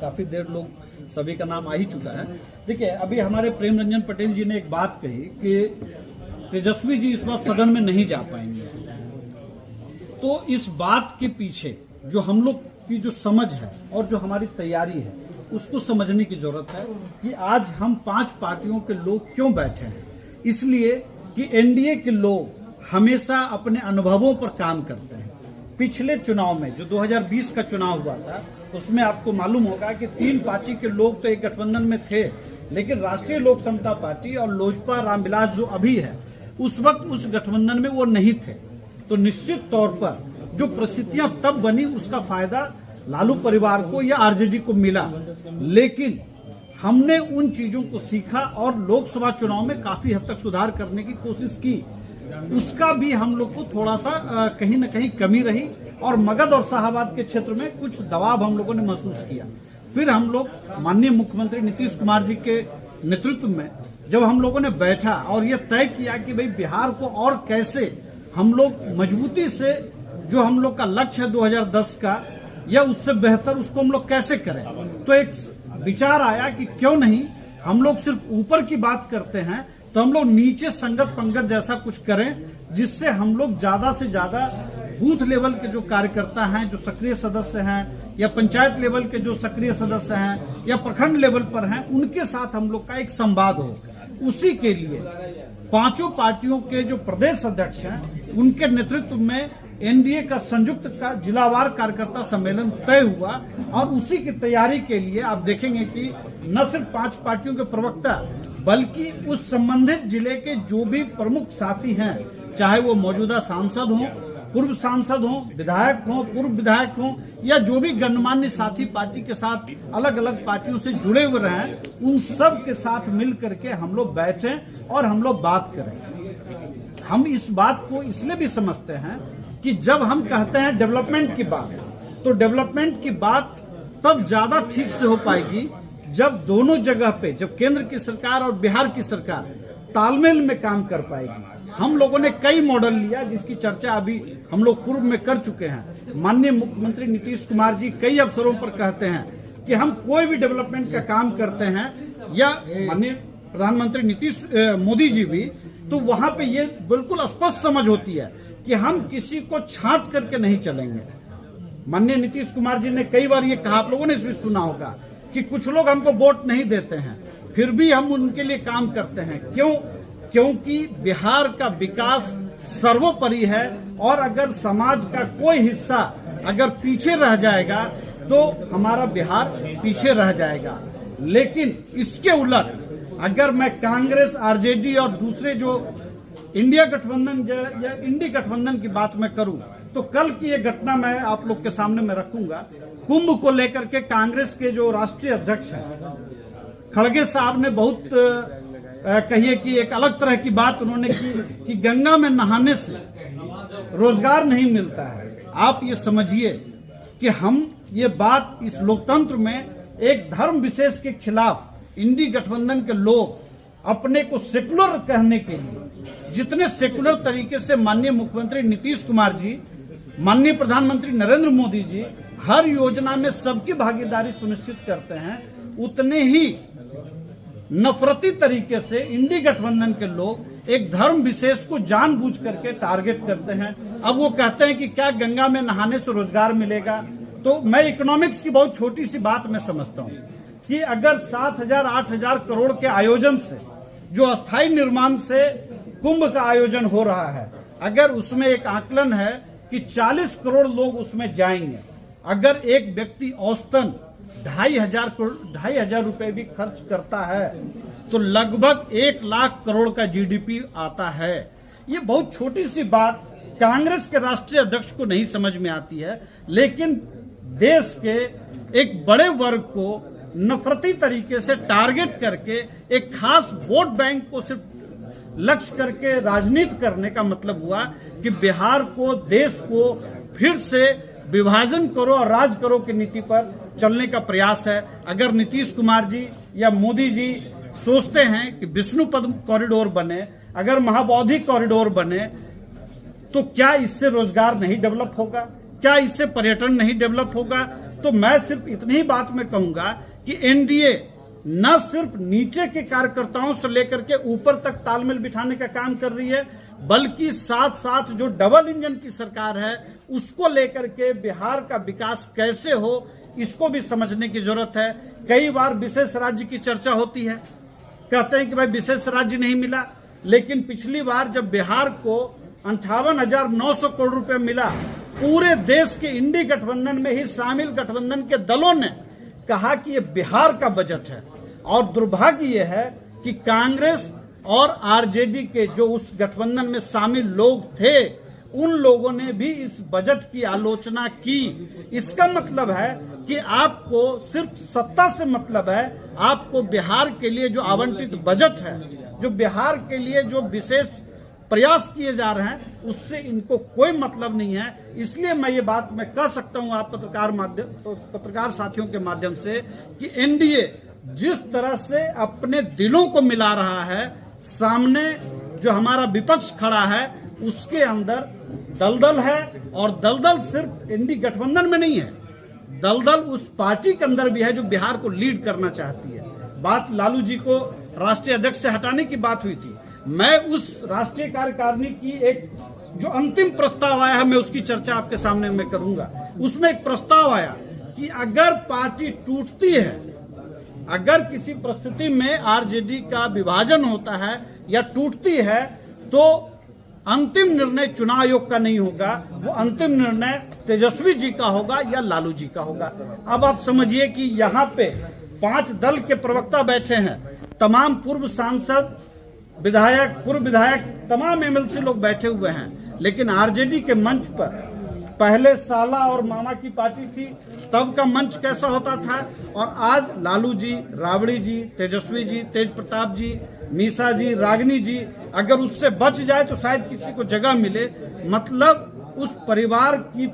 काफी देर लोग सभी का नाम आ ही चुका है। देखिए, अभी हमारे प्रेम रंजन पटेल जी ने एक बात कही कि तेजस्वी जी इस बार सदन में नहीं जा पाएंगे। तो इस बात के पीछे जो हम लोग की जो समझ है और जो हमारी तैयारी है उसको समझने की जरूरत है कि आज हम 5 पार्टियों के लोग क्यों बैठे हैं। इसलिए कि एनडीए के लोग हमेशा अपने अनुभवों पर काम करते हैं। पिछले चुनाव में जो 2020 का चुनाव हुआ था उसमें आपको मालूम होगा कि 3 पार्टी के लोग तो एक गठबंधन में थे, लेकिन राष्ट्रीय लोक समता पार्टी और लोजपा रामविलास जो अभी है उस वक्त उस गठबंधन में वो नहीं थे। तो निश्चित तौर पर जो परिस्थितियां तब बनी उसका फायदा लालू परिवार को या आरजेडी को मिला, लेकिन हमने उन चीजों को सीखा और लोकसभा चुनाव में काफी हद तक सुधार करने की कोशिश की। उसका भी हम लोग को थोड़ा सा कहीं न कहीं कमी रही और मगध और शाहबाद के क्षेत्र में कुछ दबाव हम लोगों ने महसूस किया। फिर हम लोग माननीय मुख्यमंत्री नीतीश कुमार जी के नेतृत्व में जब हम लोगों ने बैठा और ये तय किया कि भाई बिहार को और कैसे हम लोग मजबूती से जो हम लोग का लक्ष्य है 2010 का या उससे बेहतर उसको हम लोग कैसे करें, तो एक विचार आया कि क्यों नहीं हम लोग सिर्फ ऊपर की बात करते हैं तो हम लोग नीचे संगत पंगत जैसा कुछ करें, जिससे हम लोग ज्यादा से ज्यादा बूथ लेवल के जो कार्यकर्ता हैं, जो सक्रिय सदस्य हैं, या पंचायत लेवल के जो सक्रिय सदस्य हैं, या प्रखंड लेवल पर हैं, उनके साथ हम लोग का एक संवाद हो। उसी के लिए 5 पार्टियों के जो प्रदेश अध्यक्ष हैं उनके नेतृत्व में एनडीए का संयुक्त का जिलावार कार्यकर्ता सम्मेलन तय हुआ और उसी की तैयारी के लिए आप देखेंगे कि न सिर्फ 5 पार्टियों के प्रवक्ता बल्कि उस संबंधित जिले के जो भी प्रमुख साथी हैं, चाहे वो मौजूदा सांसद हों, पूर्व सांसद हों, विधायक हों, पूर्व विधायक हों, या जो भी गणमान्य साथी पार्टी के साथ अलग अलग पार्टियों से जुड़े हुए रहे, उन सब के साथ मिल करके हम लोग बैठे और हम लोग बात करें। हम इस बात को इसलिए भी समझते हैं कि जब हम कहते हैं डेवलपमेंट की बात, तो डेवलपमेंट की बात तब ज्यादा ठीक से हो पाएगी जब दोनों जगह पे, जब केंद्र की सरकार और बिहार की सरकार तालमेल में काम कर पाएगी। हम लोगों ने कई मॉडल लिया जिसकी चर्चा अभी हम लोग पूर्व में कर चुके हैं। माननीय मुख्यमंत्री नीतीश कुमार जी कई अवसरों पर कहते हैं कि हम कोई भी डेवलपमेंट का काम करते हैं, या माननीय प्रधानमंत्री मोदी जी भी, तो वहां पे ये बिल्कुल स्पष्ट समझ होती है कि हम किसी को छांट करके नहीं चलेंगे। माननीय नीतीश कुमार जी ने कई बार ये कहा, आप लोगों ने इसमें सुना होगा कि कुछ लोग हमको वोट नहीं देते हैं, फिर भी हम उनके लिए काम करते हैं। क्यों? क्योंकि बिहार का विकास सर्वोपरि है और अगर समाज का कोई हिस्सा अगर पीछे रह जाएगा तो हमारा बिहार पीछे रह जाएगा। लेकिन इसके उलट अगर मैं कांग्रेस, आरजेडी और दूसरे जो इंडिया गठबंधन या इंडी गठबंधन की बात मैं करूं तो कल की ये घटना मैं आप लोग के सामने में रखूंगा। कुंभ को लेकर के कांग्रेस के जो राष्ट्रीय अध्यक्ष हैं खड़गे साहब ने बहुत कहिए कि एक अलग तरह की बात उन्होंने की कि गंगा में नहाने से रोजगार नहीं मिलता है। आप ये समझिए कि हम ये बात इस लोकतंत्र में एक धर्म विशेष के खिलाफ इंडी गठबंधन के लोग अपने को सेकुलर कहने के लिए जितने सेकुलर तरीके से माननीय मुख्यमंत्री नीतीश कुमार जी, माननीय प्रधानमंत्री नरेंद्र मोदी जी हर योजना में सबकी भागीदारी सुनिश्चित करते हैं, उतने ही नफरती तरीके से इंडी गठबंधन के लोग एक धर्म विशेष को जानबूझ करके टारगेट करते हैं। अब वो कहते हैं कि क्या गंगा में नहाने से रोजगार मिलेगा? तो मैं इकोनॉमिक्स की बहुत छोटी सी बात मैं समझता हूँ कि अगर 7,000-8,000 करोड़ के आयोजन से, जो अस्थायी निर्माण से कुंभ का आयोजन हो रहा है, अगर उसमें एक आकलन है कि 40 करोड़ लोग उसमें जाएंगे, अगर एक व्यक्ति औसतन 2,500 रुपए भी खर्च करता है तो लगभग 1 लाख करोड़ का जीडीपी आता है। ये बहुत छोटी सी बात कांग्रेस के राष्ट्रीय अध्यक्ष को नहीं समझ में आती है, लेकिन देश के एक बड़े वर्ग को नफरती तरीके से टारगेट करके एक खास वोट बैंक को सिर्फ लक्ष्य करके राजनीति करने का मतलब हुआ कि बिहार को, देश को फिर से विभाजन करो और राज करो की नीति पर चलने का प्रयास है। अगर नीतीश कुमार जी या मोदी जी सोचते हैं कि विष्णुपद कॉरिडोर बने, अगर महाबोधि कॉरिडोर बने, तो क्या इससे रोजगार नहीं डेवलप होगा? क्या इससे पर्यटन नहीं डेवलप होगा? तो मैं सिर्फ इतनी ही बात में कहूंगा कि एनडीए न सिर्फ नीचे के कार्यकर्ताओं से लेकर के ऊपर तक तालमेल बिठाने का काम कर रही है, बल्कि साथ साथ जो डबल इंजन की सरकार है उसको लेकर के बिहार का विकास कैसे हो इसको भी समझने की जरूरत है। कई बार विशेष राज्य की चर्चा होती है, कहते हैं कि भाई विशेष राज्य नहीं मिला, लेकिन पिछली बार जब बिहार को 58,900 करोड़ रुपए मिला, पूरे देश के इंडी गठबंधन में ही शामिल गठबंधन के दलों ने कहा कि ये बिहार का बजट है। और दुर्भाग्य ये है कि कांग्रेस और आरजेडी के जो उस गठबंधन में शामिल लोग थे, उन लोगों ने भी इस बजट की आलोचना की। इसका मतलब है कि आपको सिर्फ सत्ता से मतलब है, आपको बिहार के लिए जो आवंटित बजट है, जो बिहार के लिए जो विशेष प्रयास किए जा रहे हैं, उससे इनको कोई मतलब नहीं है। इसलिए मैं ये बात मैं कह सकता हूं आप पत्रकार साथियों के माध्यम से कि एनडीए जिस तरह से अपने दिलों को मिला रहा है, सामने जो हमारा विपक्ष खड़ा है उसके अंदर दलदल है, और दलदल सिर्फ एनडीए गठबंधन में नहीं है, दलदल उस पार्टी के अंदर भी है जो बिहार को लीड करना चाहती है। बात लालू जी को राष्ट्रीय अध्यक्ष से हटाने की बात हुई थी। मैं उस राष्ट्रीय कार्यकारिणी की एक जो अंतिम प्रस्ताव आया है, मैं उसकी चर्चा आपके सामने में करूंगा। उसमें एक प्रस्ताव आया कि अगर पार्टी टूटती है, अगर किसी परिस्थिति में आरजेडी का विभाजन होता है या टूटती है, तो अंतिम निर्णय चुनाव आयोग का नहीं होगा, वो अंतिम निर्णय तेजस्वी जी का होगा या लालू जी का होगा। अब आप समझिए कि यहाँ पे 5 दल के प्रवक्ता बैठे हैं, तमाम पूर्व सांसद, विधायक, पूर्व विधायक, तमाम एमएलसी लोग बैठे हुए हैं, लेकिन आरजेडी के मंच पर पहले साला और मामा की पार्टी थी, तब का मंच कैसा होता था, और आज लालू जी, राबड़ी जी, तेजस्वी जी, तेज प्रताप जी, मीसा जी, रागिनी जी, अगर उससे बच जाए तो शायद किसी को जगह मिले। मतलब उस परिवार की